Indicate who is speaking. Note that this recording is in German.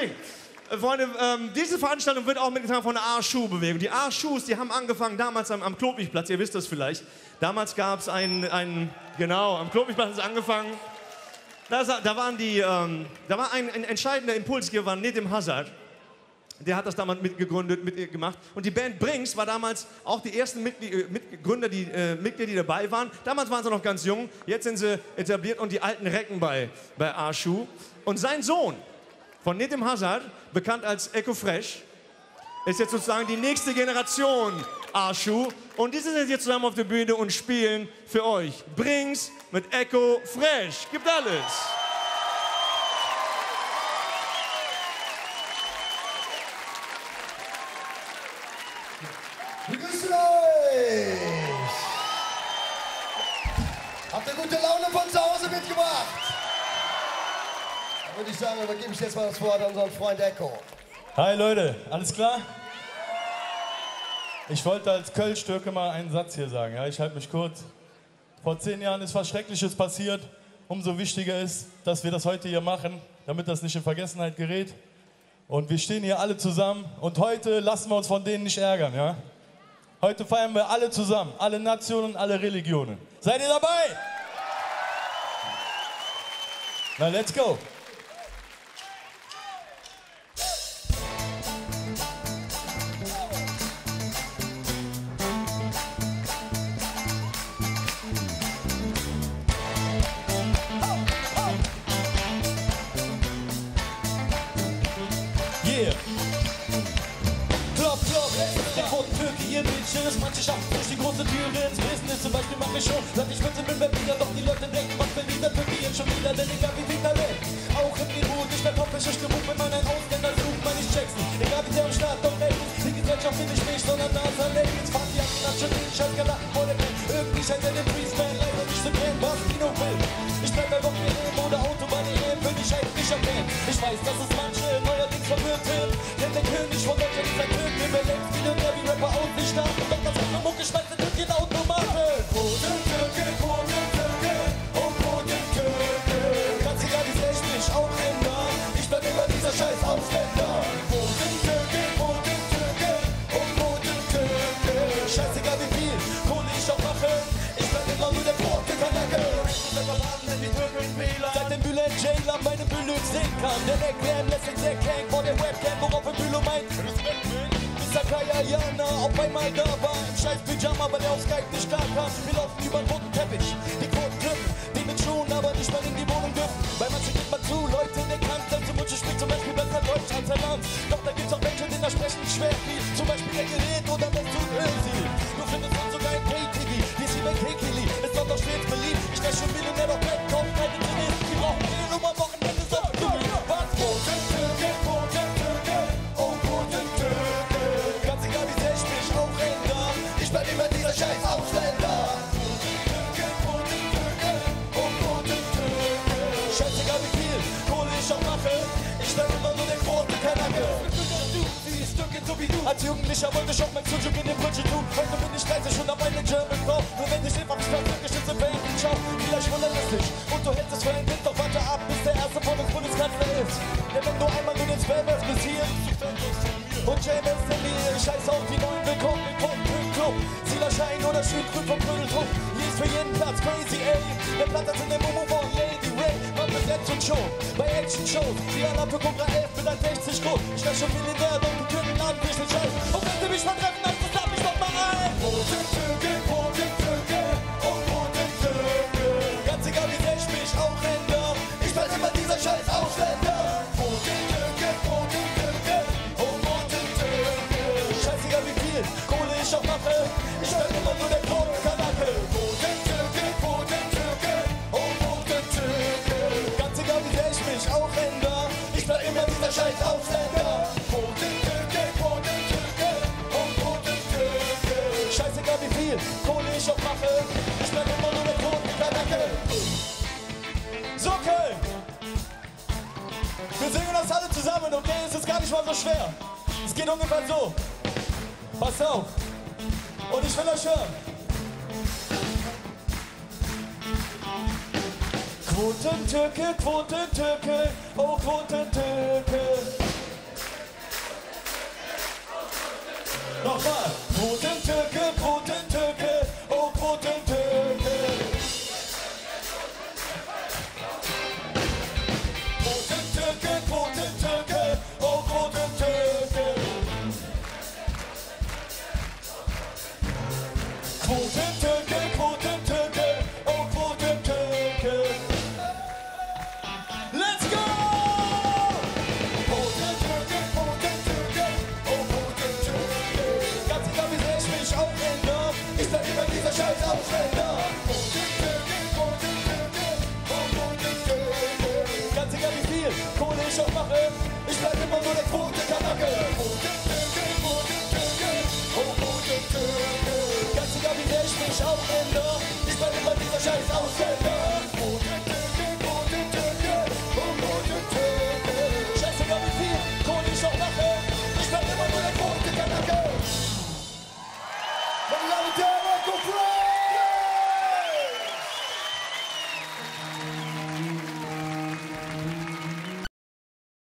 Speaker 1: Musik. Freunde, diese Veranstaltung wird auch mitgetragen von der A-Schuh-Bewegung. Die A-Schuhs, die haben angefangen damals am Klopwigplatz, ihr wisst das vielleicht. Damals gab es genau, am Klopwigplatz hat es angefangen. Da war ein entscheidender Impulsgeber, war Nedim Hazard. Der hat das damals mitgemacht. Und die Band Brinks war damals auch die ersten Mitglieder, die dabei waren. Damals waren sie noch ganz jung, jetzt sind sie etabliert und die alten Recken bei A-Schuh. Und sein Sohn von Nedim Hazard, bekannt als Echo Fresh, ist jetzt sozusagen die nächste Generation A-Schuh. Und die sind jetzt zusammen auf der Bühne und spielen für euch Brinks mit Echo Fresh. Gibt alles.
Speaker 2: Begrüßt euch! Habt ihr gute Laune von zu Hause mitgebracht? Dann würde ich sagen, übergebe ich jetzt mal das Wort an unseren Freund Echo.
Speaker 3: Hi Leute, alles klar? Ich wollte als Kölsch-Türke mal einen Satz hier sagen, ja? Ich halte mich kurz. Vor 10 Jahren ist was Schreckliches passiert. Umso wichtiger ist, dass wir das heute hier machen, damit das nicht in Vergessenheit gerät. Und wir stehen hier alle zusammen und heute lassen wir uns von denen nicht ärgern, ja? Heute feiern wir alle zusammen, alle Nationen, alle Religionen. Seid ihr dabei? Na, let's go! Yeah! Klopf, klopf, der Quotentürke, ihr Bitches. Manche schaffen durch die große Tür ins Business. Zum Beispiel mache ich schon, seit ich 14 bin, wer wieder. Doch die Leute denken, was will dieser Türke jetzt schon wieder? Denn egal wie viel Talent, auch im Niveau, nicht mehr toppische Stimmung, wenn man einen Ausländer sucht, man nicht checkt. Egal wie der am Start, doch ey, die Gesellschaft will ich nicht, sondern NASA-Labels. Fahren die Akten an, schon den Scheiß gelacht vor der Welt. Irgendwie scheint er den Freestyle leider nicht zu kennen, was Kino will. Ich bleib bei Bock EM oder Autobahn EM, für die Scheiße nicht erkennen. Ich weiß, dass es manche neuerdings verwirrt sind, denn der König von Deutschland ist ein Türke, wer längst Millionär wie Rapper aus nicht starten. Doch das andere Mucke schmeißt den Türken Automaten. Quotentürke, Quotentürke, oh Quotentürke. Ganz egal wie sehr ich mich auch ändern, ich bleib immer dieser scheiß Ausländer. Quotentürke, Quotentürke, oh Quotentürke. Scheißegal wie viel Kohle ich auch mache, ich bleib immer nur der Quotenkanacke. Seit dem Bülent Ceylan meine Bülent sehen kann, der erklären lässt sich sehr krank vor der Webcam, worauf ein Bülow meint. Respekt, man. Mr. Kayayana auf einmal da war, im scheiß Pyjama, weil er auf Skype nicht klar kam. Wir laufen über den roten Teppich, die Quoten klippen, die mit Schuhen aber nicht mal in die Wohnung dürfen. Bei manchen geht man zu, Leute in der Kante, zum Mutsche spricht zum Beispiel besser Deutsch als ein Land. Doch da gibt's auch Menschen, denen das Sprechen schwer fiel, zum Beispiel der Gerät oder das tut Özil. Du findest uns sogar im Pay-TV, die ist wie bei Kekili, ist dort doch stets beliebt. Ich wär schon Millionär, doch Bett kauft keine CDs, die brauchen den um am Wochenende so. Was? Quotentürke, Quotentürke, oh Quotentürke. Ganz egal wie sehr ich mich auch ändern, ich bleib immer dieser scheiß Ausländer. Quotentürke, Quotentürke, oh Quotentürke. Scheißegal wie viel Kohle ich auch mache, ich bleib immer nur der Quotenkanacke. So wie du. Als Jugendlicher wollte ich auch mein Frühstück in den Brötchen tun. Heute bin ich 30 und hab eine German Frau. Nur wenn ich einfach nicht mehr türkische Wellen schau. Vielleicht wundert es dich und du hältst es für ein Kind. Doch warte ab, bis der erste von uns Bundeskanzler ist. Der wird nur einmal in den Spamers bis hier. Und James Emil, scheiß auf die neuen Willkommen im Club. Zielerschein oder Schulkrug vom Knödeltrupp. Lies für jeden Platz, crazy ey. Der Platz in der Momo von Lady Ray. Man bis jetzt und schon bei Action-Shows. Die Anna für Cobra 11 bin 60 groß. Ich wär schon Millionär, doch die Türken laden mich nicht scheiß. Und wenn sie mich mal treffen, dann lad mich doch mal ein. Quotentürke, Quotentürke, oh Quotentürke. Ganz egal wie sehr ich mich auch ändere, ich bleib immer dieser scheiß Ausländer. Quotentürke, Quotentürke, oh Quotentürke. Scheißegal wie viel Kohle ich auch mache, ich bleib immer nur der Quotenkanacke. Quotentürke, Quotentürke, oh Quotentürke. Ganz egal wie sehr ich mich auch ändere, ich bleib immer dieser scheiß Ausländer. Quotentürke, Quotentürke, oh Quotentürke. Scheißegal wie viel Kohle ich auch mache, ich bleib immer nur der Quotenkanacke. So Köln! Wir singen das alle zusammen, okay? Es ist gar nicht mal so schwer. Es geht ungefähr so. Pass auf. Und ich will euch hören. Quotentürke, Quotentürke, oh Quotentürke.